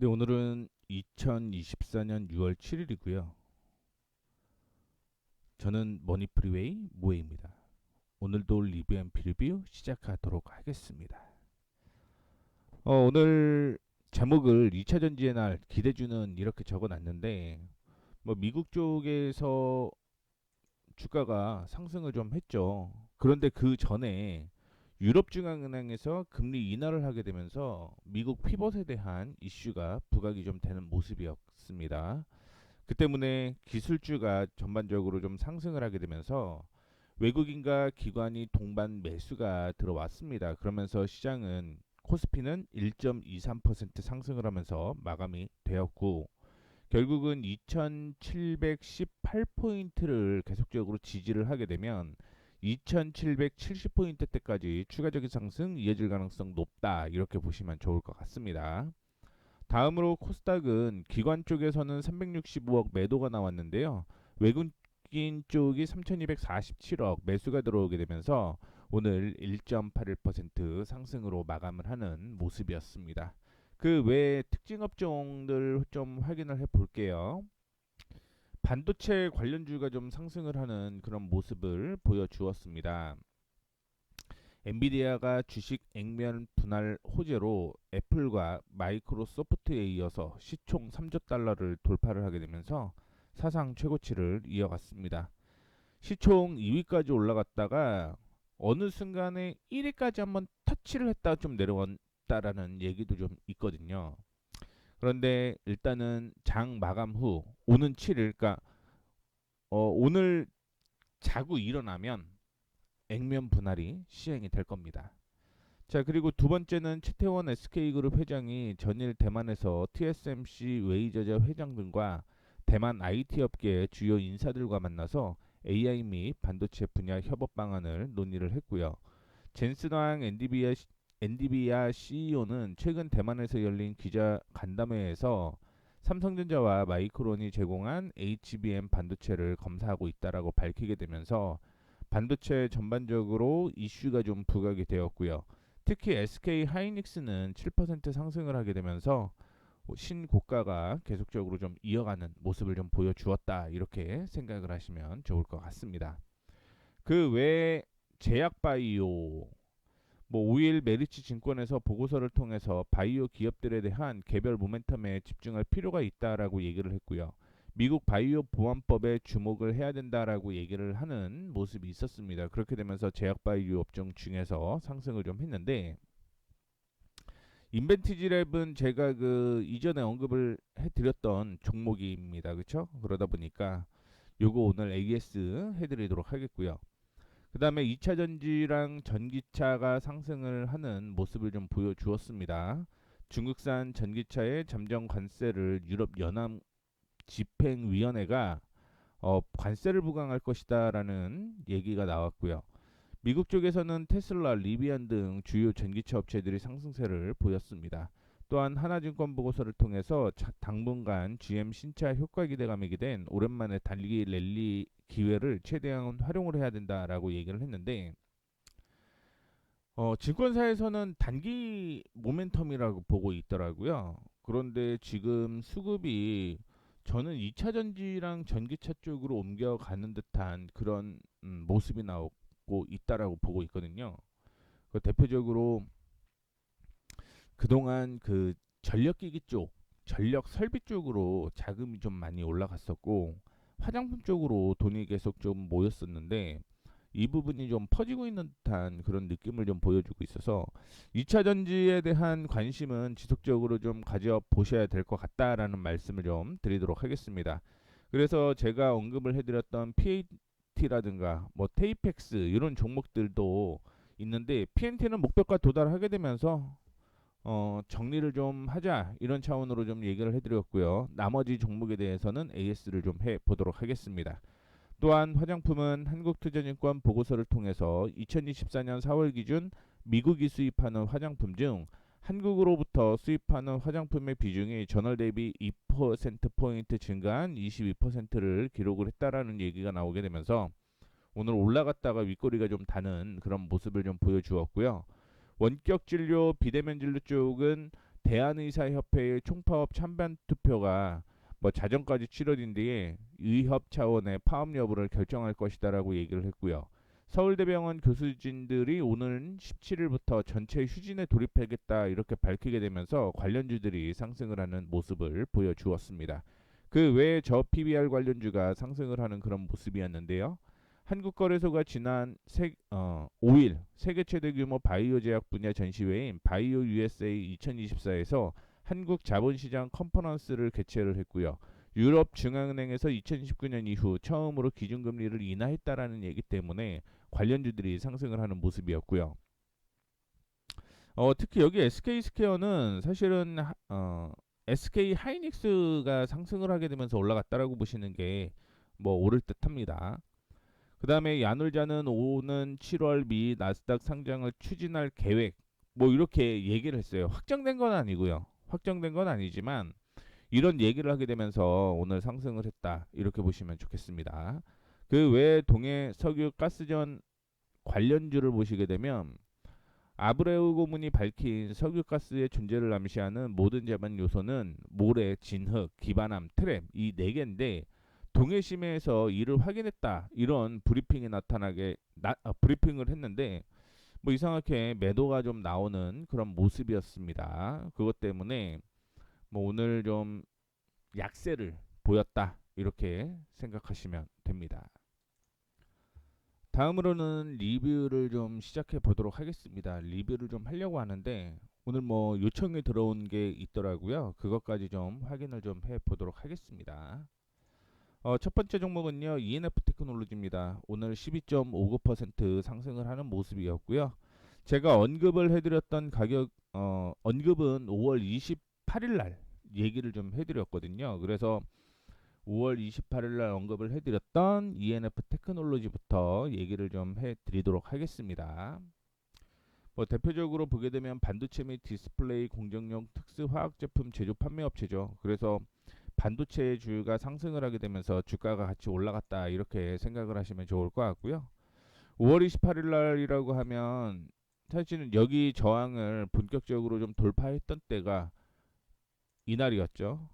네, 오늘은 2024년 6월 7일이고요. 저는 머니프리웨이 모에입니다. 오늘도 리뷰 앤 프리뷰 시작하도록 하겠습니다. 오늘 제목을 2차 전지의 날 기대주는 이렇게 적어놨는데 뭐 미국 쪽에서 주가가 상승을 좀 했죠. 그런데 그 전에 유럽중앙은행에서 금리 인하를 하게 되면서 미국 피벗에 대한 이슈가 부각이 좀 되는 모습이었습니다. 그 때문에 기술주가 전반적으로 좀 상승을 하게 되면서 외국인과 기관이 동반 매수가 들어왔습니다. 그러면서 시장은 코스피는 1.23% 상승을 하면서 마감이 되었고 결국은 2718포인트를 계속적으로 지지를 하게 되면 2770포인트 때까지 추가적인 상승 이어질 가능성 높다 이렇게 보시면 좋을 것 같습니다. 다음으로 코스닥은 기관 쪽에서는 365억 매도가 나왔는데요. 외국인 쪽이 3247억 매수가 들어오게 되면서 오늘 1.81% 상승으로 마감을 하는 모습이었습니다. 그 외 특징 업종들 좀 확인을 해 볼게요. 반도체 관련주가 좀 상승을 하는 그런 모습을 보여주었습니다. 엔비디아가 주식 액면 분할 호재로 애플과 마이크로소프트에 이어서 시총 3조 달러를 돌파를 하게 되면서 사상 최고치를 이어갔습니다. 시총 2위까지 올라갔다가 어느 순간에 1위까지 한번 터치를 했다가 좀 내려왔다라는 얘기도 좀 있거든요. 그런데 일단은 장 마감 후 오는 7일, 그러니까 오늘 자고 일어나면 액면 분할이 시행이 될 겁니다. 자, 그리고 두 번째는 최태원 SK그룹 회장이 전일 대만에서 TSMC 웨이저자 회장 등과 대만 IT 업계의 주요 인사들과 만나서 AI 및 반도체 분야 협업 방안을 논의를 했고요. 젠슨왕 엔디비아 CEO는 최근 대만에서 열린 기자 간담회에서 삼성전자와 마이크론이 제공한 HBM 반도체를 검사하고 있다라고 밝히게 되면서 반도체 전반적으로 이슈가 좀 부각이 되었고요. 특히 SK 하이닉스는 7% 상승을 하게 되면서 신고가가 계속적으로 좀 이어가는 모습을 좀 보여주었다 이렇게 생각을 하시면 좋을 것 같습니다. 그 외에 제약바이오 뭐 5일 메리츠 증권에서 보고서를 통해서 바이오 기업들에 대한 개별 모멘텀에 집중할 필요가 있다라고 얘기를 했고요. 미국 바이오 보안법에 주목을 해야 된다라고 얘기를 하는 모습이 있었습니다. 그렇게 되면서 제약 바이오 업종 중에서 상승을 좀 했는데 인벤티지랩은 제가 그 이전에 언급을 해드렸던 종목입니다. 그렇죠? 그러다 보니까 요거 오늘 AS 해드리도록 하겠고요. 그 다음에 2차 전지랑 전기차가 상승을 하는 모습을 좀 보여주었습니다. 중국산 전기차의 잠정 관세를 유럽 연합 집행위원회가 관세를 부과할 것이다라는 얘기가 나왔고요. 미국 쪽에서는 테슬라, 리비안 등 주요 전기차 업체들이 상승세를 보였습니다. 또한 하나증권 보고서를 통해서 당분간 GM 신차 효과 기대감이 된 오랜만에 달리기 랠리 기회를 최대한 활용을 해야 된다라고 얘기를 했는데 증권사에서는 단기 모멘텀이라고 보고 있더라고요. 그런데 지금 수급이 저는 2차 전지랑 전기차 쪽으로 옮겨가는 듯한 그런 모습이 나오고 있다라고 보고 있거든요. 그 대표적으로 그동안 그 전력기기 쪽, 전력 설비 쪽으로 자금이 좀 많이 올라갔었고 화장품 쪽으로 돈이 계속 좀 모였었는데 이 부분이 좀 퍼지고 있는 듯한 그런 느낌을 좀 보여주고 있어서 2차 전지에 대한 관심은 지속적으로 좀 가져 보셔야 될 것 같다라는 말씀을 좀 드리도록 하겠습니다. 그래서 제가 언급을 해드렸던 PAT라든가 뭐 테이펙스 이런 종목들도 있는데 PNT는 목표가 도달하게 되면서 정리를 좀 하자 이런 차원으로 좀 얘기를 해드렸고요. 나머지 종목에 대해서는 AS를 좀 해보도록 하겠습니다. 또한 화장품은 한국투자증권 보고서를 통해서 2024년 4월 기준 미국이 수입하는 화장품 중 한국으로부터 수입하는 화장품의 비중이 전월 대비 2%포인트 증가한 22%를 기록을 했다라는 얘기가 나오게 되면서 오늘 올라갔다가 윗꼬리가 좀 다는 그런 모습을 좀 보여주었고요. 원격 진료, 비대면 진료 쪽은 대한의사협회의 총파업 찬반 투표가 뭐 자정까지 치러진 뒤에 의협 차원의 파업 여부를 결정할 것이다라고 얘기를 했고요. 서울대병원 교수진들이 오는 17일부터 전체 휴진에 돌입하겠다 이렇게 밝히게 되면서 관련주들이 상승을 하는 모습을 보여주었습니다. 그 외에 저 PBR 관련주가 상승을 하는 그런 모습이었는데요. 한국거래소가 지난 5일 세계 최대 규모 바이오 제약 분야 전시회인 바이오 USA 2024에서 한국 자본시장 컨퍼런스를 개최를 했고요. 유럽 중앙은행에서 2019년 이후 처음으로 기준금리를 인하했다라는 얘기 때문에 관련주들이 상승을 하는 모습이었고요. 특히 여기 SK 스퀘어는 사실은 SK 하이닉스가 상승을 하게 되면서 올라갔다라고 보시는 게 뭐 옳을 듯합니다. 그 다음에 야놀자는 오는 7월 미 나스닥 상장을 추진할 계획 뭐 이렇게 얘기를 했어요. 확정된 건 아니고요. 확정된 건 아니지만 이런 얘기를 하게 되면서 오늘 상승을 했다 이렇게 보시면 좋겠습니다. 그 외에 동해 석유 가스전 관련주를 보시게 되면 아브레우 고문이 밝힌 석유가스의 존재를 암시하는 모든 자반 요소는 모래, 진흙, 기반암, 트랩 이 네 개인데 동해심에서 이를 확인했다 이런 브리핑을 했는데 뭐 이상하게 매도가 좀 나오는 그런 모습이었습니다. 그것 때문에 뭐 오늘 좀 약세를 보였다 이렇게 생각하시면 됩니다. 다음으로는 리뷰를 좀 시작해 보도록 하겠습니다. 리뷰를 좀 하려고 하는데 오늘 뭐 요청이 들어온 게 있더라고요. 그것까지 좀 확인을 좀 해 보도록 하겠습니다. 첫 번째 종목은요. ENF 테크놀로지입니다. 오늘 12.59% 상승을 하는 모습이었고요. 제가 언급을 해드렸던 언급은 5월 28일 날 얘기를 좀 해드렸거든요. 그래서 5월 28일 날 언급을 해드렸던 ENF 테크놀로지부터 얘기를 좀 해드리도록 하겠습니다. 뭐 대표적으로 보게 되면 반도체 및 디스플레이 공정용 특수 화학 제품 제조 판매 업체죠. 그래서 반도체 주가 상승을 하게 되면서 주가가 같이 올라갔다 이렇게 생각을 하시면 좋을 것 같고요. 5월 28일 날이라고 하면 사실은 여기 저항을 본격적으로 좀 돌파했던 때가 이날이었죠.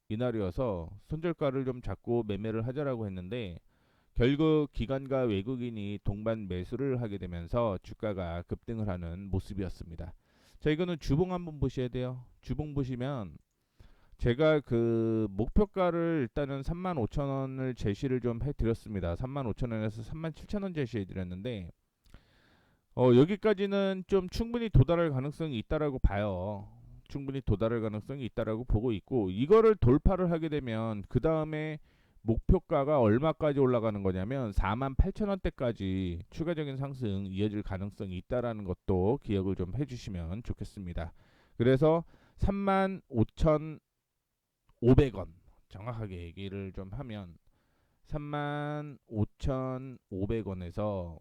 이날이어서 손절가를 좀 잡고 매매를 하자라고 했는데 결국 기관과 외국인이 동반 매수를 하게 되면서 주가가 급등을 하는 모습이었습니다. 자, 이거는 주봉 한번 보셔야 돼요. 주봉 보시면 제가 그 목표가를 일단은 35,000원을 제시를 좀 해드렸습니다. 35,000원에서 37,000원 제시해드렸는데 여기까지는 좀 충분히 도달할 가능성이 있다라고 봐요. 충분히 도달할 가능성이 있다라고 보고 있고 이거를 돌파를 하게 되면 그 다음에 목표가가 얼마까지 올라가는 거냐면 48,000원대까지 추가적인 상승 이어질 가능성이 있다라는 것도 기억을 좀 해주시면 좋겠습니다. 그래서 35,500원 정확하게 얘기를 좀 하면 35,500원에서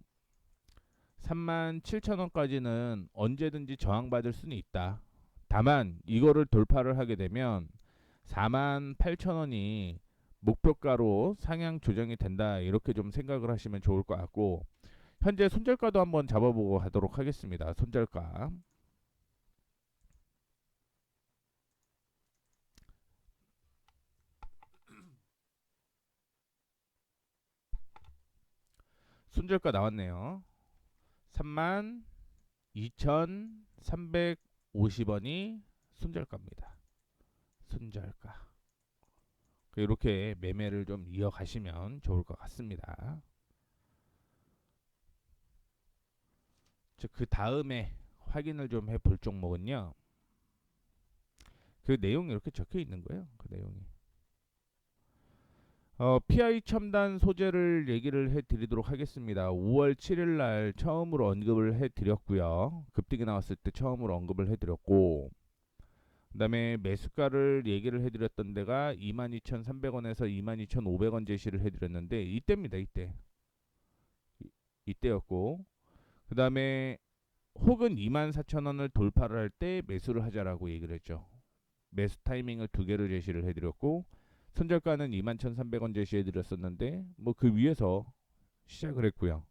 37,000원까지는 언제든지 저항받을 수는 있다. 다만 이거를 돌파를 하게 되면 48,000원이 목표가로 상향 조정이 된다 이렇게 좀 생각을 하시면 좋을 것 같고 현재 손절가도 한번 잡아보고 하도록 하겠습니다. 손절가 나왔네요. 32,350원이 손절가입니다. 손절가 이렇게 매매를 좀 이어가시면 좋을 것 같습니다. 그 다음에 확인을 좀 해볼 종목은요. 그 내용이 이렇게 적혀 있는 거예요. 그 내용이. PI 첨단 소재를 얘기를 해드리도록 하겠습니다. 5월 7일 날 처음으로 언급을 해드렸고요. 급등이 나왔을 때 처음으로 언급을 해드렸고 그 다음에 매수가를 얘기를 해드렸던 데가 22,300원에서 22,500원 제시를 해드렸는데 이때입니다. 이때였고 그 다음에 혹은 24,000원을 돌파를 할 때 매수를 하자라고 얘기를 했죠. 매수 타이밍을 두 개를 제시를 해드렸고 손절가는 21,300원 제시해드렸었는데 뭐 그 위에서 시작을 했고요.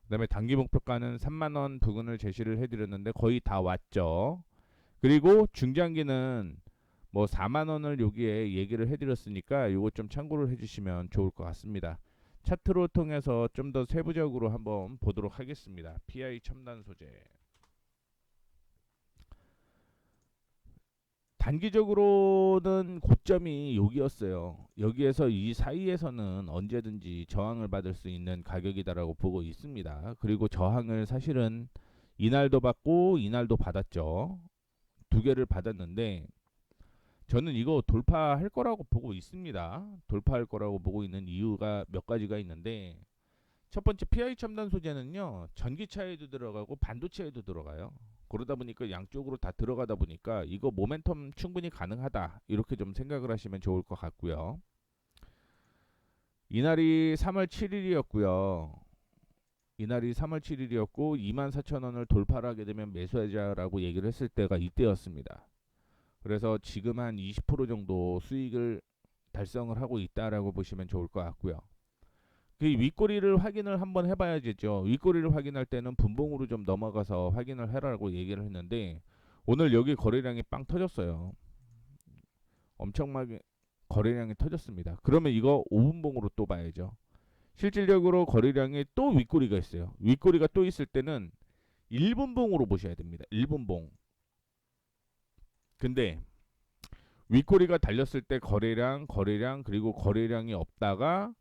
그 다음에 단기 목표가는 3만원 부근을 제시를 해드렸는데 거의 다 왔죠. 그리고 중장기는 뭐 4만 원을 여기에 얘기를 해드렸으니까 이거 좀 참고를 해주시면 좋을 것 같습니다. 차트로 통해서 좀 더 세부적으로 한번 보도록 하겠습니다. PI 첨단 소재. 단기적으로는 고점이 여기였어요. 여기에서 이 사이에서는 언제든지 저항을 받을 수 있는 가격이다라고 보고 있습니다. 그리고 저항을 사실은 이날도 받고 이날도 받았죠. 두 개를 받았는데 저는 이거 돌파할 거라고 보고 있습니다. 돌파할 거라고 보고 있는 이유가 몇 가지가 있는데 첫 번째 PI 첨단 소재는요. 전기차에도 들어가고 반도체에도 들어가요. 그러다 보니까 양쪽으로 다 들어가다 보니까 이거 모멘텀 충분히 가능하다. 이렇게 좀 생각을 하시면 좋을 것 같고요. 이날이 3월 7일이었고요. 이날이 3월 7일이었고 24,000원을 돌파를 하게 되면 매수하자라고 얘기를 했을 때가 이때였습니다. 그래서 지금 한 20% 정도 수익을 달성을 하고 있다라고 보시면 좋을 것 같고요. 그 윗꼬리를 확인을 한번 해봐야겠죠. 윗꼬리를 확인할 때는 분봉으로 좀 넘어가서 확인을 해라고 얘기를 했는데 오늘 여기 거래량이 빵 터졌어요. 엄청나게 거래량이 터졌습니다. 그러면 이거 5분봉으로 또 봐야죠. 실질적으로 거래량이 또 윗꼬리가 있어요. 윗꼬리가 또 있을 때는 1분봉으로 보셔야 됩니다. 1분봉. 근데 윗꼬리가 달렸을 때 거래량 그리고 거래량이 없다가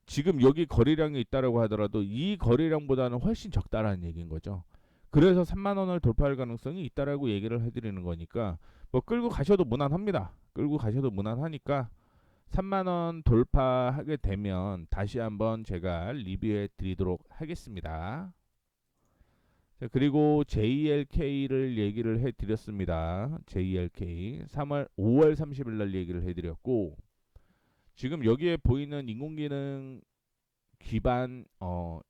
지금 여기 거래량이 있다라고 하더라도 이 거래량보다는 훨씬 적다라는 얘기인 거죠. 그래서 3만 원을 돌파할 가능성이 있다라고 얘기를 해드리는 거니까 뭐 끌고 가셔도 무난합니다. 끌고 가셔도 무난하니까 3만 원 돌파하게 되면 다시 한번 제가 리뷰해 드리도록 하겠습니다. 자, 그리고 JLK를 얘기를 해드렸습니다. JLK 5월 30일 날 얘기를 해드렸고 지금 여기에 보이는 인공지능 기반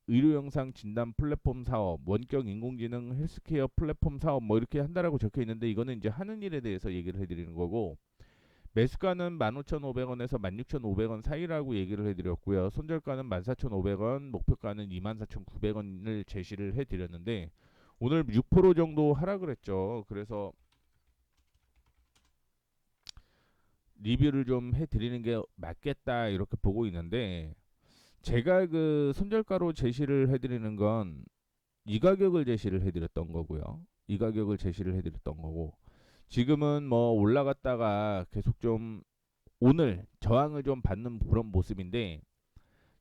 의료영상 진단 플랫폼 사업, 원격 인공지능 헬스케어 플랫폼 사업 뭐 이렇게 한다라고 적혀 있는데 이거는 이제 하는 일에 대해서 얘기를 해드리는 거고 매수가는 15,500원에서 16,500원 사이라고 얘기를 해드렸고요. 손절가는 14,500원, 목표가는 24,900원을 제시를 해드렸는데 오늘 6% 정도 하락을 했죠. 그래서 리뷰를 좀 해드리는 게 맞겠다 이렇게 보고 있는데 제가 그 손절가로 제시를 해드리는 건 이 가격을 제시를 해드렸던 거고요. 이 가격을 제시를 해드렸던 거고 지금은 뭐 올라갔다가 계속 좀 오늘 저항을 좀 받는 그런 모습인데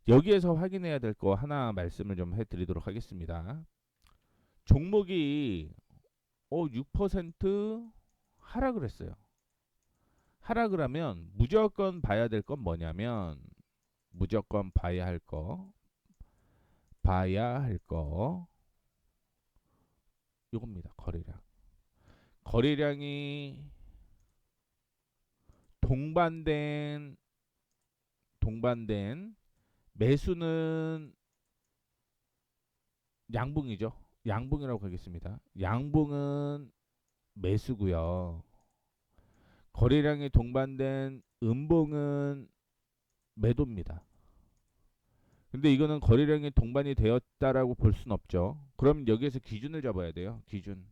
여기에서 확인해야 될 거 하나 말씀을 좀 해드리도록 하겠습니다. 종목이 6% 하락을 했어요. 하락을 하면 무조건 봐야 될 건 뭐냐면 무조건 봐야 할 거 이겁니다. 거래량이 동반된 매수는 양봉이죠. 양봉이라고 하겠습니다. 양봉은 매수고요. 거래량이 동반된 음봉은 매도입니다. 근데 이거는 거래량이 동반이 되었다라고 볼 수는 없죠. 그럼 여기에서 기준을 잡아야 돼요. 기준.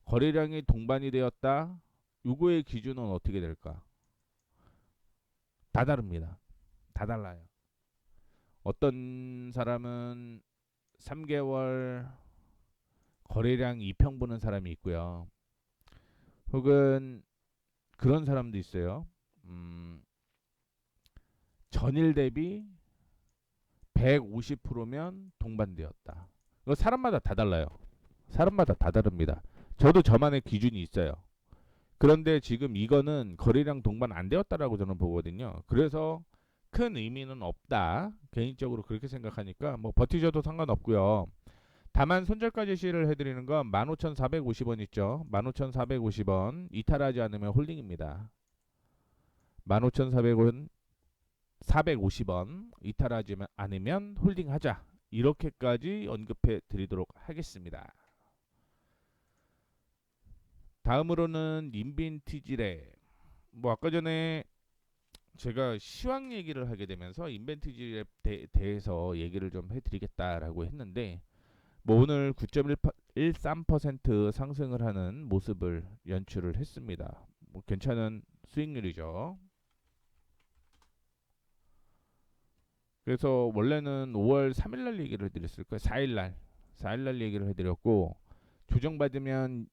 거래량이 동반이 되었다. 요거의 기준은 어떻게 될까? 다 다릅니다. 다 달라요. 어떤 사람은 3개월 거래량 2평 보는 사람이 있고요. 혹은 그런 사람도 있어요. 전일 대비 150%면 동반되었다. 이거 사람마다 다 달라요. 사람마다 다 다릅니다. 저도 저만의 기준이 있어요. 그런데 지금 이거는 거래량 동반 안 되었다라고 저는 보거든요. 그래서 큰 의미는 없다. 개인적으로 그렇게 생각하니까 뭐 버티셔도 상관없고요. 다만 손절가 제시를 해드리는 건 15,450원 있죠. 15,450원 이탈하지 않으면 홀딩입니다. 15,400원 450원 이탈하지 않으면 홀딩하자. 이렇게까지 언급해 드리도록 하겠습니다. 다음으로는 인빈티지랩. 뭐 아까 전에 제가 시황 얘기를 하게 되면서 인벤티지랩 대해서 얘기를 좀 해드리겠다라고 했는데 뭐 오늘 9.18 0.13% 상승을 하는 모습을 연출을 했습니다. 뭐 괜찮은 수익률이죠. 그래서 원래는 5월 3일 날 얘기를 해드렸을 거예요. 4일 날 얘기를 해드렸고, 조정받으면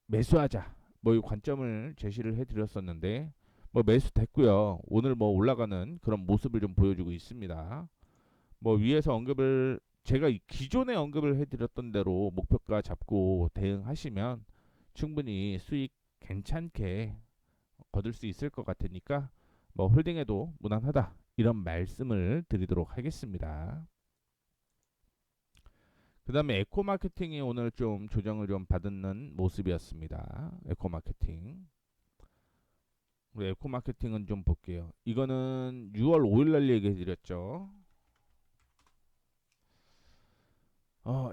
매수하자, 뭐 이 관점을 제시를 해드렸었는데, 뭐 매수 됐고요. 오늘 뭐 올라가는 그런 모습을 좀 보여주고 있습니다. 뭐 위에서 언급을 제가 기존에 언급을 해드렸던 대로 목표가 잡고 대응하시면 충분히 수익 괜찮게 거둘 수 있을 것 같으니까 뭐 홀딩해도 무난하다, 이런 말씀을 드리도록 하겠습니다. 그 다음에 에코마케팅이 오늘 좀 조정을 좀 받는 모습이었습니다. 에코마케팅. 우리 에코마케팅은 좀 볼게요. 이거는 6월 5일 날 얘기해 드렸죠.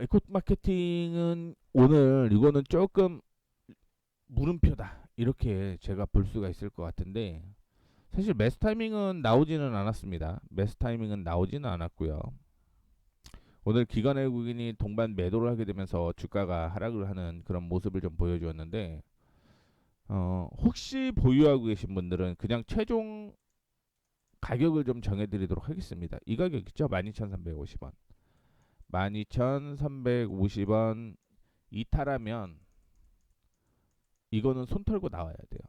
에코마케팅은 오늘 이거는 조금 물음표다, 이렇게 제가 볼 수가 있을 것 같은데, 사실 매수 타이밍은 나오지는 않았습니다. 매수 타이밍은 나오지는 않았고요. 오늘 기관 외국인이 동반 매도를 하게 되면서 주가가 하락을 하는 그런 모습을 좀 보여주었는데, 혹시 보유하고 계신 분들은 그냥 최종 가격을 좀 정해드리도록 하겠습니다. 이 가격 있죠? 12,350원. 12,350원 이탈하면 이거는 손 털고 나와야 돼요.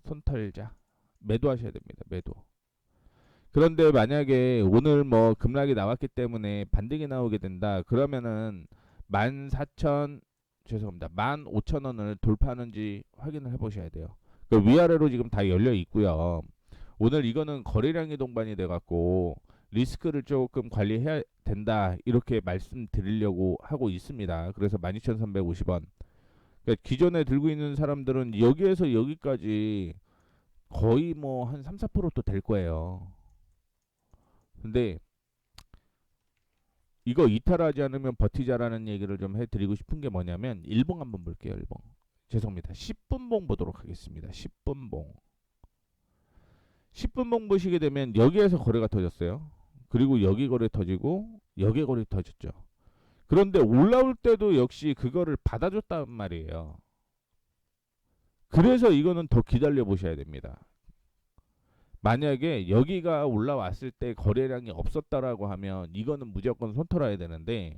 손 털자. 매도하셔야 됩니다. 매도. 그런데 만약에 오늘 뭐 급락이 나왔기 때문에 반등이 나오게 된다, 그러면은 14,000 죄송합니다. 15,000원을 돌파하는지 확인을 해보셔야 돼요. 그 위아래로 지금 다 열려 있고요. 오늘 이거는 거래량이 동반이 돼갖고 리스크를 조금 관리해야 된다, 이렇게 말씀드리려고 하고 있습니다. 그래서 12,350원. 그러니까 기존에 들고 있는 사람들은 여기에서 여기까지 거의 뭐 한 3, 4%또 될 거예요. 근데 이거 이탈하지 않으면 버티자라는 얘기를 좀 해드리고 싶은 게 뭐냐면, 일봉 한번 볼게요. 일봉. 죄송합니다. 10분봉 보도록 하겠습니다. 10분봉. 10분봉 보시게 되면 여기에서 거래가 터졌어요. 그리고 여기 거래 터지고 여기 거래 터졌죠. 그런데 올라올 때도 역시 그거를 받아줬단 말이에요. 그래서 이거는 더 기다려 보셔야 됩니다. 만약에 여기가 올라왔을 때 거래량이 없었다라고 하면 이거는 무조건 손털어야 되는데,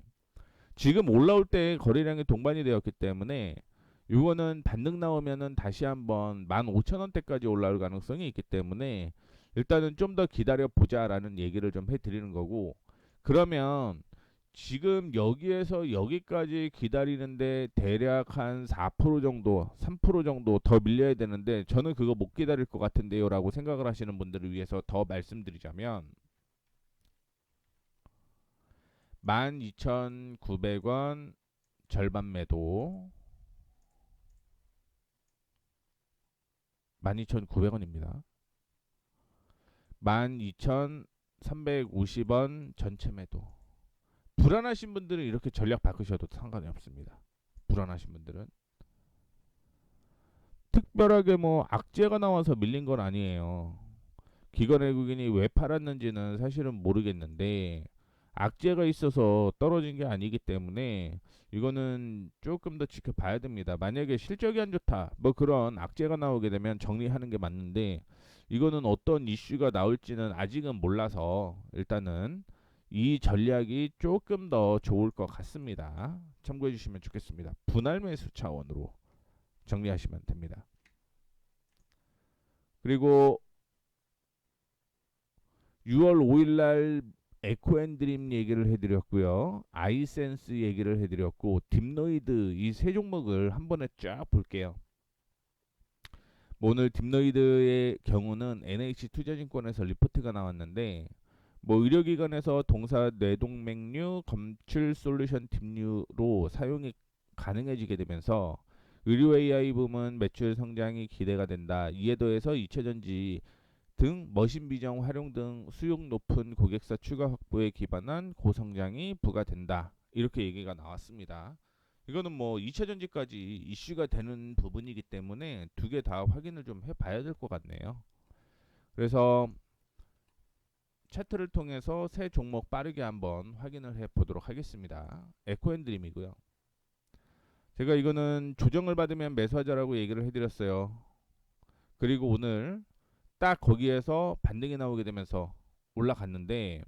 지금 올라올 때 거래량이 동반이 되었기 때문에 이거는 반등 나오면은 다시 한번 15,000원대까지 올라올 가능성이 있기 때문에 일단은 좀 더 기다려 보자라는 얘기를 좀 해드리는 거고, 그러면 지금 여기에서 여기까지 기다리는데 대략 한 4% 정도, 3% 정도 더 밀려야 되는데, 저는 그거 못 기다릴 것 같은데요 라고 생각을 하시는 분들을 위해서 더 말씀드리자면, 12,900원 절반 매도, 12,900원입니다. 12,350원 전체 매도. 불안하신 분들은 이렇게 전략 바꾸셔도 상관이 없습니다. 불안하신 분들은 특별하게 뭐 악재가 나와서 밀린 건 아니에요. 기관 외국인이 왜 팔았는지는 사실은 모르겠는데, 악재가 있어서 떨어진 게 아니기 때문에 이거는 조금 더 지켜봐야 됩니다. 만약에 실적이 안 좋다, 뭐 그런 악재가 나오게 되면 정리하는 게 맞는데, 이거는 어떤 이슈가 나올지는 아직은 몰라서 일단은 이 전략이 조금 더 좋을 것 같습니다. 참고해 주시면 좋겠습니다. 분할 매수 차원으로 정리하시면 됩니다. 그리고 6월 5일 날 에코앤드림 얘기를 해드렸고요. 아이센스 얘기를 해드렸고, 딥노이드, 이 세 종목을 한 번에 쫙 볼게요. 뭐 오늘 딥노이드의 경우는 NH투자증권에서 리포트가 나왔는데, 뭐 의료기관에서 동사 뇌동맥류 검출 솔루션 딥류로 사용이 가능해지게 되면서 의료 AI 부문 매출 성장이 기대가 된다. 이에 더해서 이체전지 등 머신 비전 활용 등 수용 높은 고객사 추가 확보에 기반한 고성장이 부과된다, 이렇게 얘기가 나왔습니다. 이거는 뭐 2차 전지까지 이슈가 되는 부분이기 때문에 두 개 다 확인을 좀 해봐야 될 것 같네요. 그래서 차트를 통해서 세 종목 빠르게 한번 확인을 해보도록 하겠습니다. 에코앤드림이고요. 제가 이거는 조정을 받으면 매수하자라고 얘기를 해드렸어요. 그리고 오늘 딱 거기에서 반등이 나오게 되면서 올라갔는데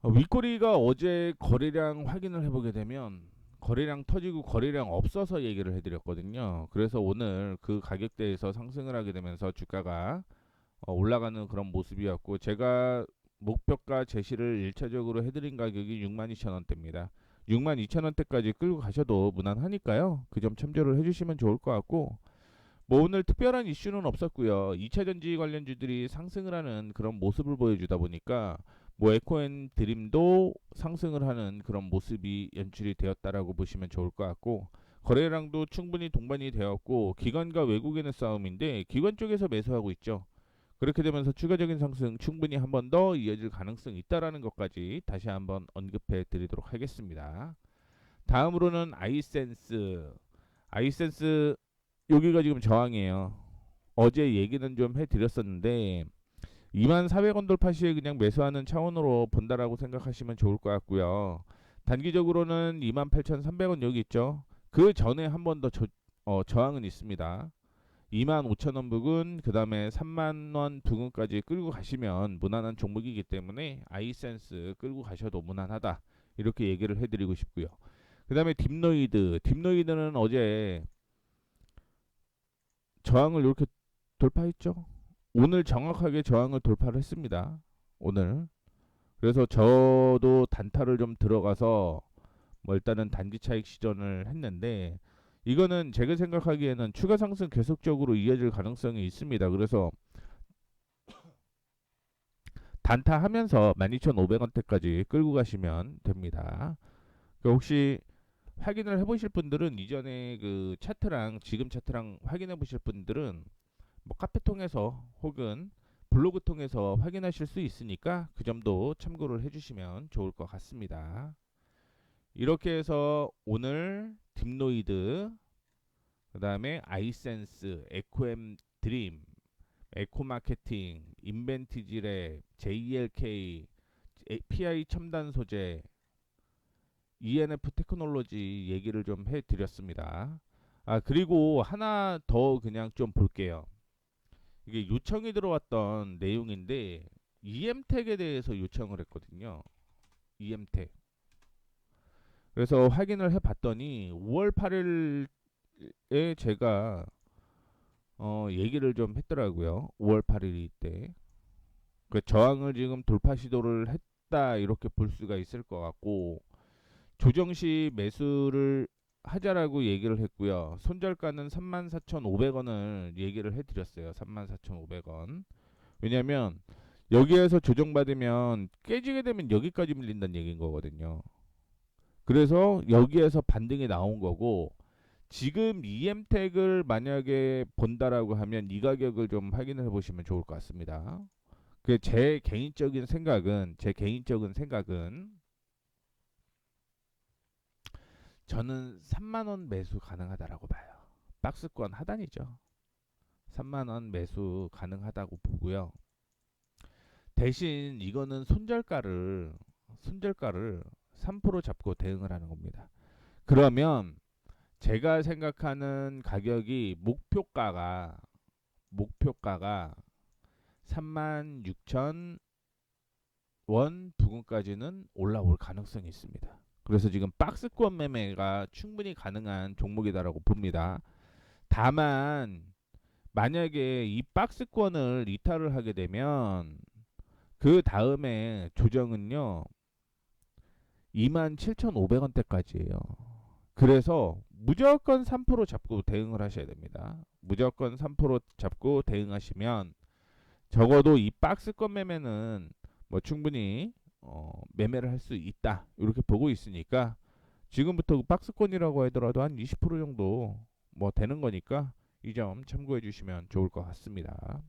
윗꼬리가 어제 거래량 확인을 해보게 되면 거래량 터지고 거래량 없어서 얘기를 해드렸거든요. 그래서 오늘 그 가격대에서 상승을 하게 되면서 주가가 올라가는 그런 모습이었고, 제가 목표가 제시를 1차적으로 해드린 가격이 62,000원대입니다. 62,000원대까지 끌고 가셔도 무난하니까요. 그 점 참조를 해주시면 좋을 것 같고, 뭐 오늘 특별한 이슈는 없었고요. 2차전지 관련주들이 상승을 하는 그런 모습을 보여주다 보니까 뭐 에코앤 드림도 상승을 하는 그런 모습이 연출이 되었다라고 보시면 좋을 것 같고, 거래량도 충분히 동반이 되었고, 기관과 외국인의 싸움인데 기관 쪽에서 매수하고 있죠. 그렇게 되면서 추가적인 상승 충분히 한 번 더 이어질 가능성이 있다라는 것까지 다시 한번 언급해 드리도록 하겠습니다. 다음으로는 아이센스. 아이센스 여기가 지금 저항이에요. 어제 얘기는 좀 해드렸었는데 24,400원 돌파 시에 그냥 매수하는 차원으로 본다라고 생각하시면 좋을 것 같고요. 단기적으로는 28,300원 여기 있죠. 그 전에 한 번 더 저항은 있습니다. 25,000원 부근, 그 다음에 3만원 부근까지 끌고 가시면 무난한 종목이기 때문에 아이센스 끌고 가셔도 무난하다, 이렇게 얘기를 해드리고 싶고요. 그 다음에 딥노이드는 어제 저항을 이렇게 돌파했죠. 오늘 정확하게 저항을 돌파를 했습니다. 오늘. 그래서 저도 단타를 좀 들어가서 뭐 일단은 단기 차익 시전을 했는데, 이거는 제가 생각하기에는 추가 상승 계속적으로 이어질 가능성이 있습니다. 그래서 단타 하면서 12,500원대까지 끌고 가시면 됩니다. 혹시 확인을 해보실 분들은, 이전에 그 차트랑 지금 차트랑 확인해 보실 분들은 뭐 카페 통해서 혹은 블로그 통해서 확인하실 수 있으니까 그 점도 참고를 해주시면 좋을 것 같습니다. 이렇게 해서 오늘 딥노이드, 그 다음에 아이센스, 에코엠 드림, 에코마케팅, 인벤티지랩, JLK, PI 첨단 소재, ENF 테크놀로지 얘기를 좀 해드렸습니다. 그리고 하나 더 그냥 좀 볼게요. 이게 요청이 들어왔던 내용인데 EM택에 대해서 요청을 했거든요. EM택. 그래서 확인을 해봤더니 5월 8일에 제가 얘기를 좀 했더라고요. 5월 8일이 때. 그 저항을 지금 돌파 시도를 했다, 이렇게 볼 수가 있을 것 같고, 조정 시 매수를 하자라고 얘기를 했고요. 손절가는 34,500원을 얘기를 해드렸어요. 34,500원. 왜냐면 여기에서 조정받으면 깨지게 되면 여기까지 밀린다는 얘기인 거거든요. 그래서 여기에서 반등이 나온 거고, 지금 EM택을 만약에 본다라고 하면 이 가격을 좀 확인해 보시면 좋을 것 같습니다. 그 제 개인적인 생각은 저는 3만 원 매수 가능하다라고 봐요. 박스권 하단이죠. 3만 원 매수 가능하다고 보고요. 대신 이거는 손절가를 3% 잡고 대응을 하는 겁니다. 그러면 제가 생각하는 가격이 목표가가 36,000원 부근까지는 올라올 가능성이 있습니다. 그래서 지금 박스권 매매가 충분히 가능한 종목이다라고 봅니다. 다만 만약에 이 박스권을 이탈을 하게 되면 그 다음에 조정은요 27,500원대까지예요. 그래서 무조건 3% 잡고 대응을 하셔야 됩니다. 무조건 3% 잡고 대응하시면 적어도 이 박스권 매매는 뭐 충분히 매매를 할 수 있다, 이렇게 보고 있으니까 지금부터 그 박스권이라고 하더라도 한 20% 정도 뭐 되는 거니까 이 점 참고해 주시면 좋을 것 같습니다.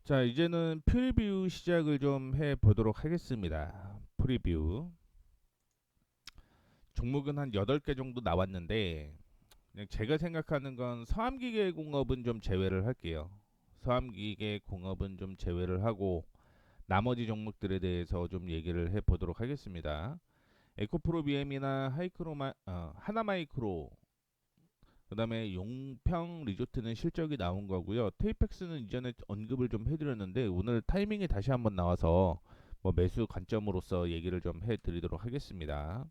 자, 이제는 프리뷰 시작을 좀 해 보도록 하겠습니다. 프리뷰. 종목은 한 8개 정도 나왔는데, 그냥 제가 생각하는 건 서암기계공업은 좀 제외를 할게요. 서암기계공업은 좀 제외를 하고, 나머지 종목들에 대해서 좀 얘기를 해 보도록 하겠습니다. 에코프로 BM이나 하나마이크로, 그다음에 용평 리조트는 실적이 나온 거고요. 테이펙스는 이전에 언급을 좀 해드렸는데 오늘 타이밍이 다시 한번 나와서 뭐 매수 관점으로서 얘기를 좀 해드리도록 하겠습니다.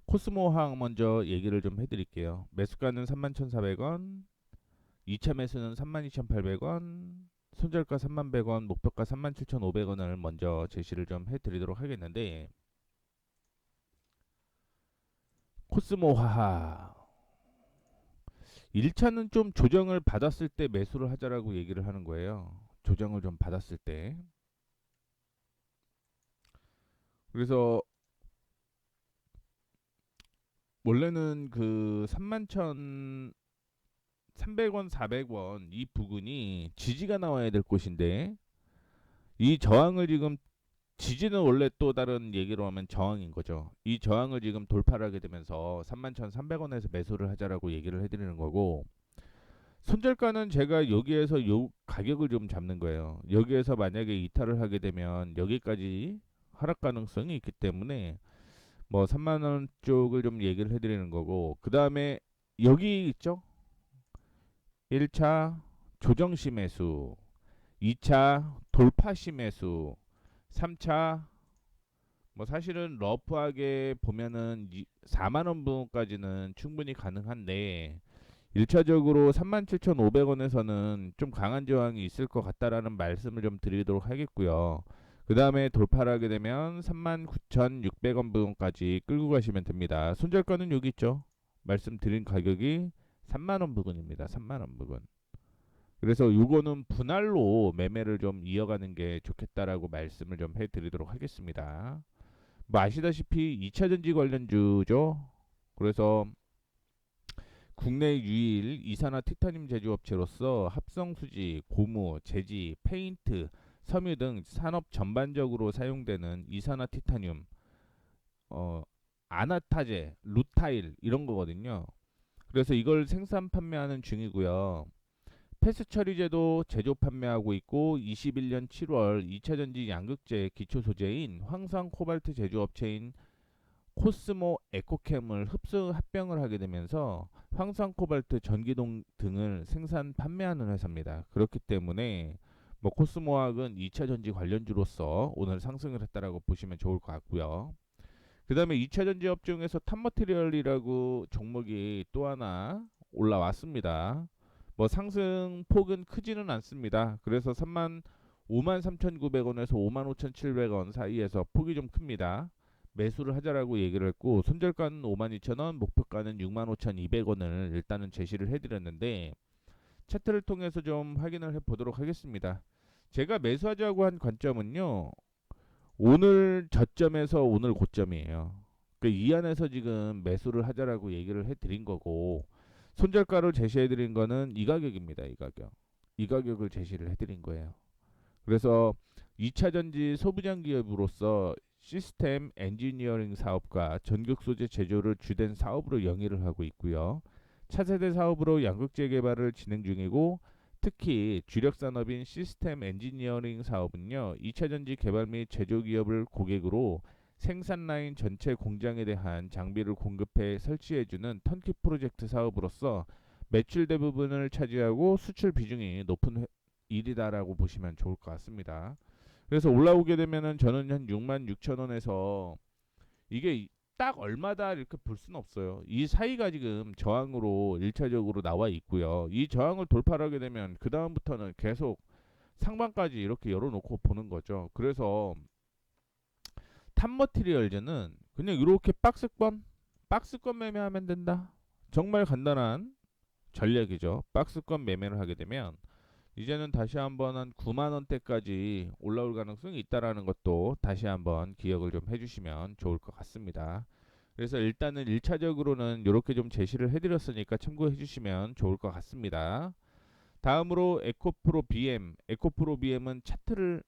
코스모항 먼저 얘기를 좀 해드릴게요. 매수가는 31,400원, 2차 매수는 32,800원, 손절가 3,100원, 목표가 37,500원을 먼저 제시를 좀 해드리도록 하겠는데, 코스모화하 1차는 좀 조정을 받았을 때 매수를 하자라고 얘기를 하는 거예요. 조정을 좀 받았을 때. 그래서 원래는 그 31,300원, 400원 이 부근이 지지가 나와야 될 곳인데 이 저항을 지금, 지지는 원래 또 다른 얘기로 하면 저항인 거죠. 이 저항을 지금 돌파를 하게 되면서 31,300원에서 매수를 하자라고 얘기를 해드리는 거고, 손절가는 제가 여기에서 요 가격을 좀 잡는 거예요. 여기에서 만약에 이탈을 하게 되면 여기까지 하락 가능성이 있기 때문에 뭐 3만 원 쪽을 좀 얘기를 해드리는 거고, 그 다음에 여기 있죠. 1차 조정시 매수, 2차 돌파시 매수, 3차 뭐 사실은 러프하게 보면은 4만 원 부분까지는 충분히 가능한데 1차적으로 37,500원에서는 좀 강한 저항이 있을 것 같다라는 말씀을 좀 드리도록 하겠고요. 그 다음에 돌파를 하게 되면 39,600원 부분까지 끌고 가시면 됩니다. 손절가는 여기 있죠. 말씀드린 가격이 3만 원 부근입니다. 3만 원 부근. 그래서 요거는 분할로 매매를 좀 이어가는 게 좋겠다라고 말씀을 좀 해드리도록 하겠습니다. 뭐 아시다시피 2차 전지 관련주죠. 그래서 국내 유일 이산화 티타늄 제조업체로서 합성수지, 고무, 제지, 페인트, 섬유 등 산업 전반적으로 사용되는 이산화 티타늄, 어, 아나타제, 루타일 이런 거거든요. 그래서 이걸 생산 판매하는 중이고요. 패스 처리제도 제조 판매하고 있고 21년 7월 2차 전지 양극재 기초 소재인 황산 코발트 제조업체인 코스모 에코캠을 흡수 합병을 하게 되면서 황산 코발트 전기동 등을 생산 판매하는 회사입니다. 그렇기 때문에 뭐 코스모학은 2차 전지 관련주로서 오늘 상승을 했다라고 보시면 좋을 것 같고요. 그 다음에 2차 전지 업종에서 탑머티리얼이라고 종목이 또 하나 올라왔습니다. 뭐 상승 폭은 크지는 않습니다. 그래서 53,900원에서 55,700원 사이에서 폭이 좀 큽니다. 매수를 하자라고 얘기를 했고, 손절가는 52,000원, 목표가는 65,200원을 일단은 제시를 해드렸는데 차트를 통해서 좀 확인을 해보도록 하겠습니다. 제가 매수하자고 한 관점은요, 오늘 저점에서 오늘 고점이에요. 이 안에서 지금 매수를 하자라고 얘기를 해드린 거고, 손절가를 제시해드린 거는 이 가격입니다. 이 가격. 이 가격을 제시를 해드린 거예요. 그래서 2차 전지 소부장 기업으로서 시스템 엔지니어링 사업과 전극 소재 제조를 주된 사업으로 영위를 하고 있고요. 차세대 사업으로 양극재 개발을 진행 중이고, 특히 주력 산업인 시스템 엔지니어링 사업은요, 2차 전지 개발 및 제조 기업을 고객으로 생산 라인 전체 공장에 대한 장비를 공급해 설치해주는 턴키 프로젝트 사업으로서 매출 대부분을 차지하고 수출 비중이 높은 일이다라고 보시면 좋을 것 같습니다. 그래서 올라오게 되면은 저는 한 66,000원에서 이게 딱 얼마다 이렇게 볼 수는 없어요. 이 사이가 지금 저항으로 1차적으로 나와 있고요. 이 저항을 돌파하게 되면 그 다음부터는 계속 상방까지 이렇게 열어놓고 보는 거죠. 그래서 탑머티리얼즈는 그냥 이렇게 박스권 매매하면 된다. 정말 간단한 전략이죠. 박스권 매매를 하게 되면 이제는 다시 한번 한 9만 원대까지 올라올 가능성이 있다라는 것도 다시 한번 기억을 좀 해주시면 좋을 것 같습니다. 그래서 일단은 1차적으로는 이렇게 좀 제시를 해드렸으니까 참고해 주시면 좋을 것 같습니다. 다음으로 에코프로 BM. 에코프로 BM은 차트를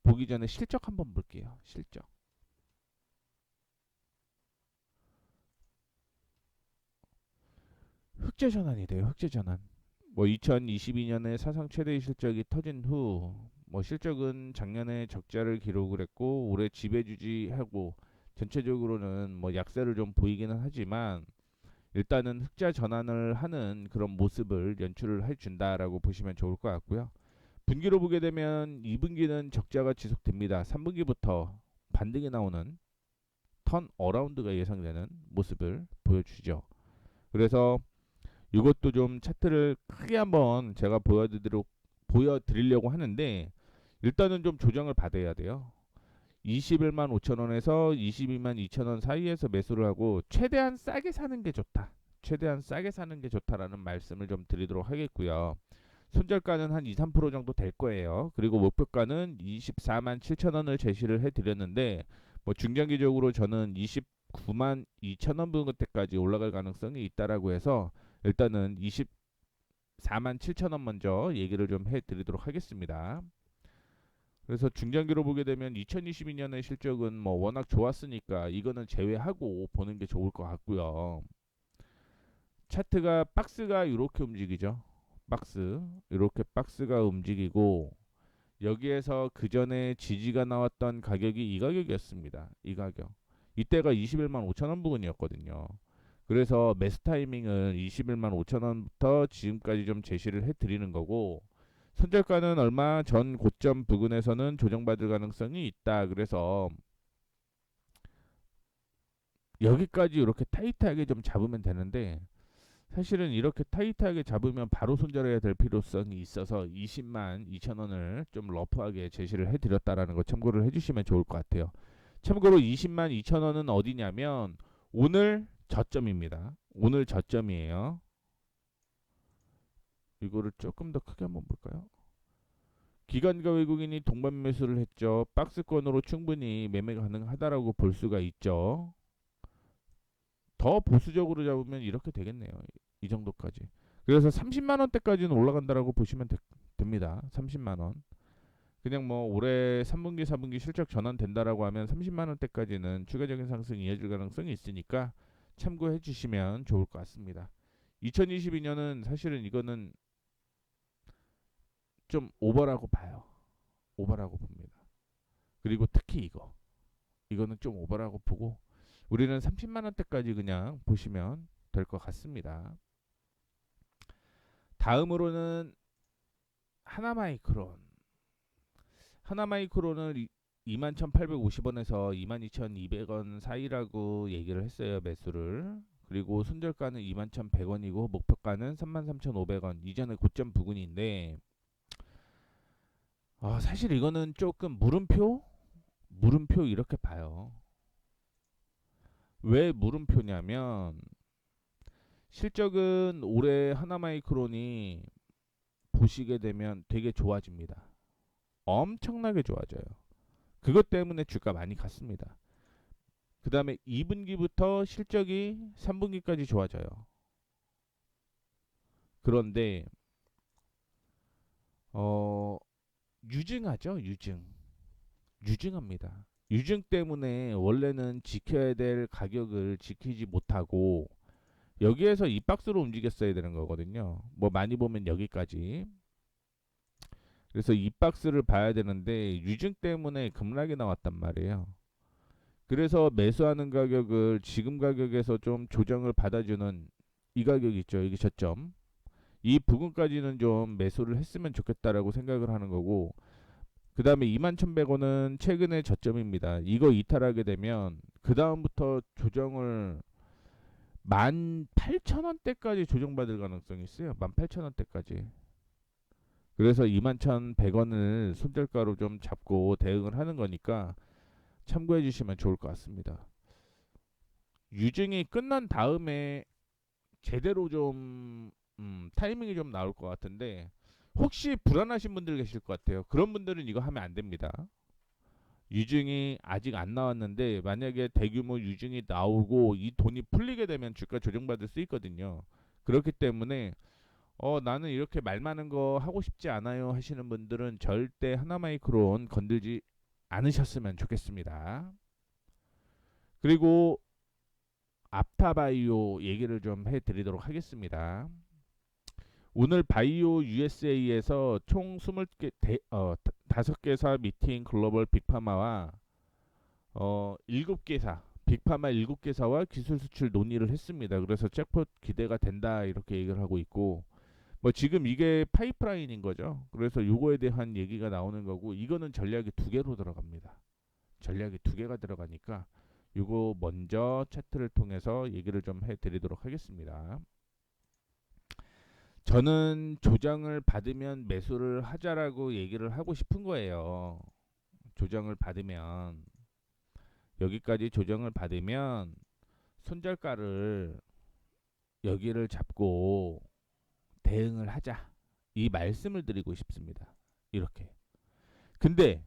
보기 전에 실적 한번 볼게요. 실적. 흑자 전환이 돼요. 흑자 전환. 뭐 2022년에 사상 최대의 실적이 터진 후 뭐 실적은 작년에 적자를 기록을 했고 올해 지배주지하고 전체적으로는 뭐 약세를 좀 보이기는 하지만 일단은 흑자 전환을 하는 그런 모습을 연출을 해준다라고 보시면 좋을 것 같고요. 분기로 보게 되면 2분기는 적자가 지속됩니다. 3분기부터 반등이 나오는 턴 어라운드가 예상되는 모습을 보여주죠. 그래서 이것도 좀 차트를 크게 한번 제가 보여드리려고 하는데 일단은 좀 조정을 받아야 돼요. 21만 5천 원에서 22만 2천 원 사이에서 매수를 하고 최대한 싸게 사는 게 좋다. 최대한 싸게 사는 게 좋다라는 말씀을 좀 드리도록 하겠고요. 손절가는 한 2, 3% 정도 될 거예요. 그리고 목표가는 24만 7천 원을 제시를 해드렸는데 뭐 중장기적으로 저는 29만 2천 원 부근대까지 올라갈 가능성이 있다라고 해서 일단은 24만 7천 원 먼저 얘기를 좀 해드리도록 하겠습니다. 그래서 중장기로 보게 되면 2022년의 실적은 뭐 워낙 좋았으니까 이거는 제외하고 보는 게 좋을 것 같고요. 차트가 박스가 이렇게 움직이죠. 이렇게 박스가 움직이고 여기에서 그 전에 지지가 나왔던 가격이 이 가격이었습니다. 이 가격. 이때가 21만 5천 원 부근이었거든요. 그래서 매수 타이밍은 21만 5천 원부터 지금까지 좀 제시를 해드리는 거고 손절가는 얼마 전 고점 부근에서는 조정받을 가능성이 있다. 그래서 여기까지 이렇게 타이트하게 좀 잡으면 되는데 사실은 이렇게 타이트하게 잡으면 바로 손절해야 될 필요성이 있어서 20만 2천 원을 좀 러프하게 제시를 해드렸다라는 거 참고를 해주시면 좋을 것 같아요. 참고로 20만 2천 원은 어디냐면 오늘 저점입니다. 오늘 저점이에요. 이거를 조금 더 크게 한번 볼까요? 기관과 외국인이 동반 매수를 했죠. 박스권으로 충분히 매매 가능하다라고 볼 수가 있죠. 더 보수적으로 잡으면 이렇게 되겠네요. 이 정도까지. 그래서 30만 원대까지는 올라간다라고 보시면 됩니다. 30만 원. 그냥 뭐 올해 3분기, 4분기 실적 전환된다라고 하면 30만 원대까지는 추가적인 상승이 이어질 가능성이 있으니까 참고해 주시면 좋을 것 같습니다. 2022년은 사실은 이거는 좀 오버라고 봐요. 오버라고 봅니다. 그리고 특히 이거는 좀 오버라고 보고 우리는 30만 원대까지 그냥 보시면 될 것 같습니다. 다음으로는 하나마이크론. 하나마이크론을 21,850원에서 22,200원 사이라고 얘기를 했어요. 매수를. 그리고 손절가는 21,100원이고 목표가는 33,500원. 이전에 고점 부근인데 사실 이거는 조금 물음표 이렇게 봐요. 왜 물음표냐면 실적은 올해 하나마이크론이 보시게 되면 되게 좋아집니다. 엄청나게 좋아져요. 그것 때문에 주가 많이 갔습니다. 그 다음에 2분기부터 실적이 3분기까지 좋아져요. 그런데 유증하죠. 유증합니다. 유증 때문에 원래는 지켜야 될 가격을 지키지 못하고 여기에서 이 박스로 움직였어야 되는 거거든요. 뭐 많이 보면 여기까지. 그래서 이 박스를 봐야 되는데 유증 때문에 급락이 나왔단 말이에요. 그래서 매수하는 가격을 지금 가격에서 좀 조정을 받아주는 이 가격 있죠. 이게 저점. 이 부분까지는 좀 매수를 했으면 좋겠다라고 생각을 하는 거고 그 다음에 21,100원은 최근의 저점입니다. 이거 이탈하게 되면 그 다음부터 조정을 18,000원대까지 조정받을 가능성이 있어요. 18,000원대까지. 그래서 21,100원을 손절가로 좀 잡고 대응을 하는 거니까 참고해 주시면 좋을 것 같습니다. 유증이 끝난 다음에 제대로 좀 타이밍이 좀 나올 것 같은데 혹시 불안하신 분들 계실 것 같아요. 그런 분들은 이거 하면 안 됩니다. 유증이 아직 안 나왔는데 만약에 대규모 유증이 나오고 이 돈이 풀리게 되면 주가 조정받을 수 있거든요. 그렇기 때문에 나는 이렇게 말 많은 거 하고 싶지 않아요 하시는 분들은 절대 하나마이크론 건들지 않으셨으면 좋겠습니다. 그리고 앞타바이오 얘기를 좀 해드리도록 하겠습니다. 오늘 바이오 USA에서 총 20개 5개사 미팅 글로벌 빅파마와 7개사 빅파마 7개사와 기술 수출 논의를 했습니다. 그래서 잭폿 기대가 된다 이렇게 얘기를 하고 있고, 뭐 지금 이게 파이프라인인 거죠. 그래서 요거에 대한 얘기가 나오는 거고, 이거는 전략이 2개로 들어갑니다. 전략이 2개가 들어가니까 요거 먼저 차트를 통해서 얘기를 좀 해드리도록 하겠습니다. 저는 조정을 받으면 매수를 하자라고 얘기를 하고 싶은 거예요. 조정을 받으면, 여기까지 조정을 받으면 손절가를 여기를 잡고 대응을 하자, 이 말씀을 드리고 싶습니다. 이렇게. 근데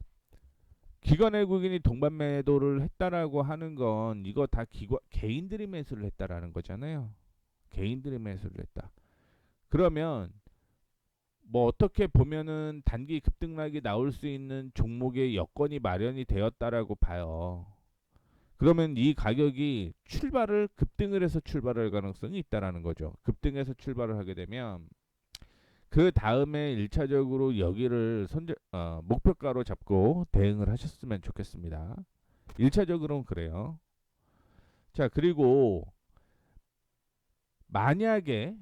기관 외국인이 동반 매도를 했다라고 하는 건 이거 다 개인들이 매수를 했다라는 거잖아요. 개인들이 매수를 했다. 그러면 뭐 어떻게 보면은 단기 급등락이 나올 수 있는 종목의 여건이 마련이 되었다라고 봐요. 그러면 이 가격이 급등을 해서 출발할 가능성이 있다라는 거죠. 급등해서 출발을 하게 되면 그 다음에 1차적으로 여기를 목표가로 잡고 대응을 하셨으면 좋겠습니다. 1차적으로는 그래요. 자, 그리고 만약에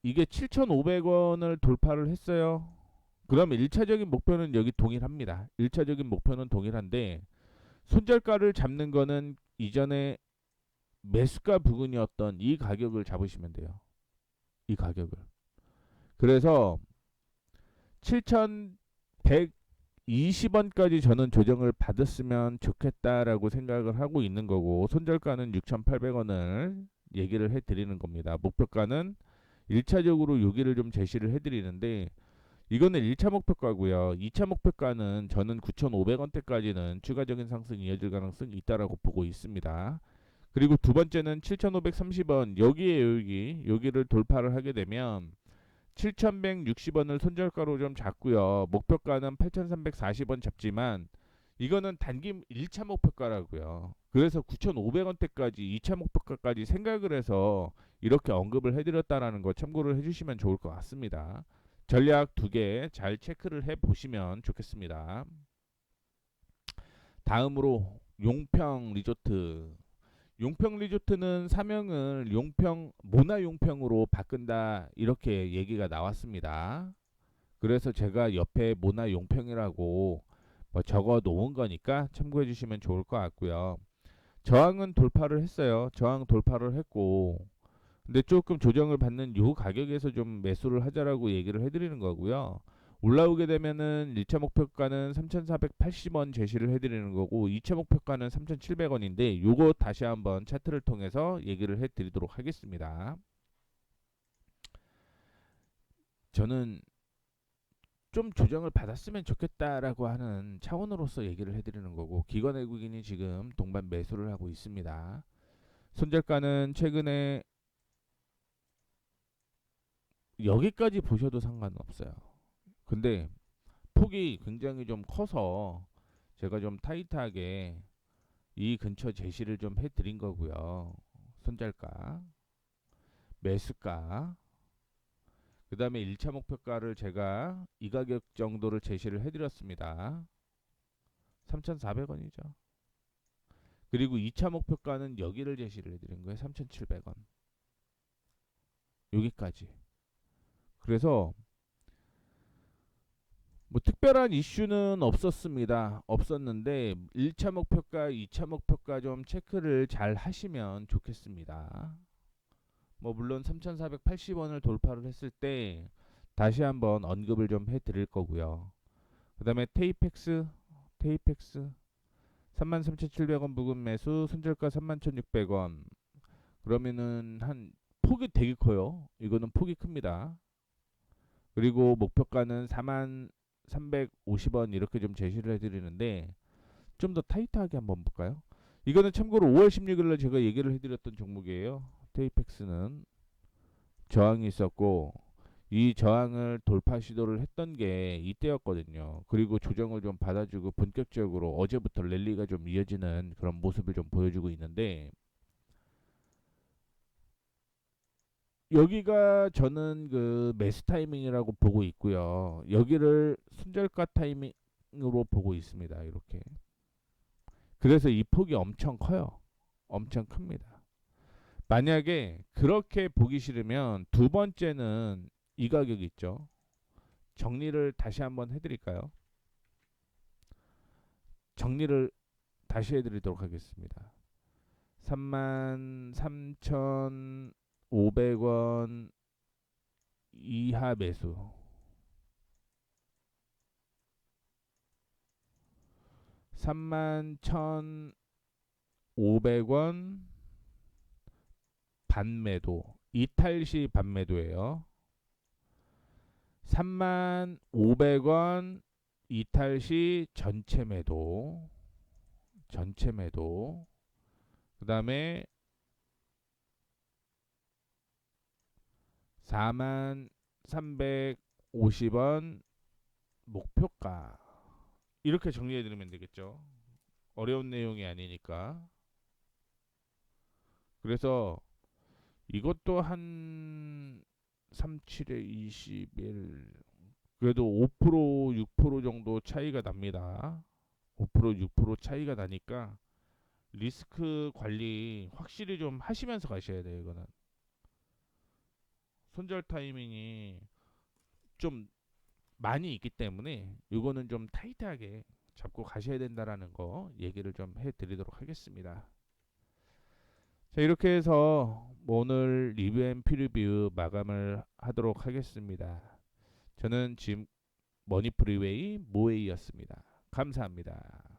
이게 7,500원을 돌파를 했어요. 그러면 1차적인 목표는 여기 동일합니다. 1차적인 목표는 동일한데, 손절가를 잡는 거는 이전에 매수가 부근이었던 이 가격을 잡으시면 돼요. 이 가격을. 그래서 7,120원까지 저는 조정을 받았으면 좋겠다라고 생각을 하고 있는 거고, 손절가는 6,800원을 얘기를 해드리는 겁니다. 목표가는 1차적으로 여기를 좀 제시를 해드리는데, 이거는 1차 목표가고요. 2차 목표가는 저는 9,500원대까지는 추가적인 상승이 이어질 가능성이 있다라고 보고 있습니다. 그리고 두 번째는 7,530원, 여기를 돌파를 하게 되면 7,160원을 손절가로 좀 잡고요. 목표가는 8,340원 잡지만 이거는 단기 1차 목표가라고요. 그래서 9,500원대까지 2차 목표가까지 생각을 해서 이렇게 언급을 해드렸다라는 거 참고를 해주시면 좋을 것 같습니다. 전략 2개 잘 체크를 해보시면 좋겠습니다. 다음으로 용평 리조트. 용평 리조트는 사명을 모나 용평으로 바꾼다 이렇게 얘기가 나왔습니다. 그래서 제가 옆에 모나 용평이라고 뭐 적어 놓은 거니까 참고해 주시면 좋을 것 같고요. 저항은 돌파를 했어요. 저항 돌파를 했고, 근데 조금 조정을 받는 요 가격에서 좀 매수를 하자라고 얘기를 해드리는 거고요. 올라오게 되면은 1차 목표가는 3,480원 제시를 해드리는 거고, 2차 목표가는 3,700원인데 요거 다시 한번 차트를 통해서 얘기를 해드리도록 하겠습니다. 저는 좀 조정을 받았으면 좋겠다라고 하는 차원으로서 얘기를 해드리는 거고, 기관 외국인이 지금 동반 매수를 하고 있습니다. 손절가는 최근에 여기까지 보셔도 상관없어요. 근데 폭이 굉장히 좀 커서 제가 좀 타이트하게 이 근처 제시를 좀 해드린 거고요. 손절가, 매수가, 그 다음에 1차 목표가를 제가 이 가격 정도를 제시를 해드렸습니다. 3,400원이죠. 그리고 2차 목표가는 여기를 제시를 해드린 거예요. 3,700원. 여기까지. 그래서 뭐 특별한 이슈는 없었는데 1차 목표가, 2차 목표가 좀 체크를 잘 하시면 좋겠습니다. 뭐 물론 3,480원을 돌파를 했을 때 다시 한번 언급을 좀 해드릴 거고요. 그 다음에 테이펙스 33,700원 부근 매수, 손절가 31,600원. 그러면은 한 폭이 되게 커요. 이거는 폭이 큽니다. 그리고 목표가는 43,350원 이렇게 좀 제시를 해드리는데, 좀 더 타이트하게 한번 볼까요? 이거는 참고로 5월 16일날 제가 얘기를 해드렸던 종목이에요. 테이펙스는 저항이 있었고, 이 저항을 돌파 시도를 했던 게 이때였거든요. 그리고 조정을 좀 받아주고 본격적으로 어제부터 랠리가 좀 이어지는 그런 모습을 좀 보여주고 있는데, 여기가 저는 그 매수 타이밍이라고 보고 있고요. 여기를 순절가 타이밍으로 보고 있습니다. 이렇게. 그래서 이 폭이 엄청 커요. 엄청 큽니다. 만약에 그렇게 보기 싫으면 두 번째는 이 가격 있죠. 정리를 다시 한번 해드릴까요? 정리를 다시 해드리도록 하겠습니다. 33,500원 이하 매수. 31,500원 반매도. 이탈시 반매도예요. 35,000원 이탈시 전체 매도. 전체 매도. 그 다음에 43,350원 목표가. 이렇게 정리해 드리면 되겠죠. 어려운 내용이 아니니까. 그래서 이것도 한 37에 21, 그래도 5% 6% 정도 차이가 납니다. 5% 6% 차이가 나니까 리스크 관리 확실히 좀 하시면서 가셔야 돼요. 이거는 손절 타이밍이 좀 많이 있기 때문에 이거는 좀 타이트하게 잡고 가셔야 된다라는 거 얘기를 좀 해드리도록 하겠습니다. 자, 이렇게 해서 오늘 리뷰 앤 프리뷰 마감을 하도록 하겠습니다. 저는 지금 머니 프리웨이 모에이였습니다. 감사합니다.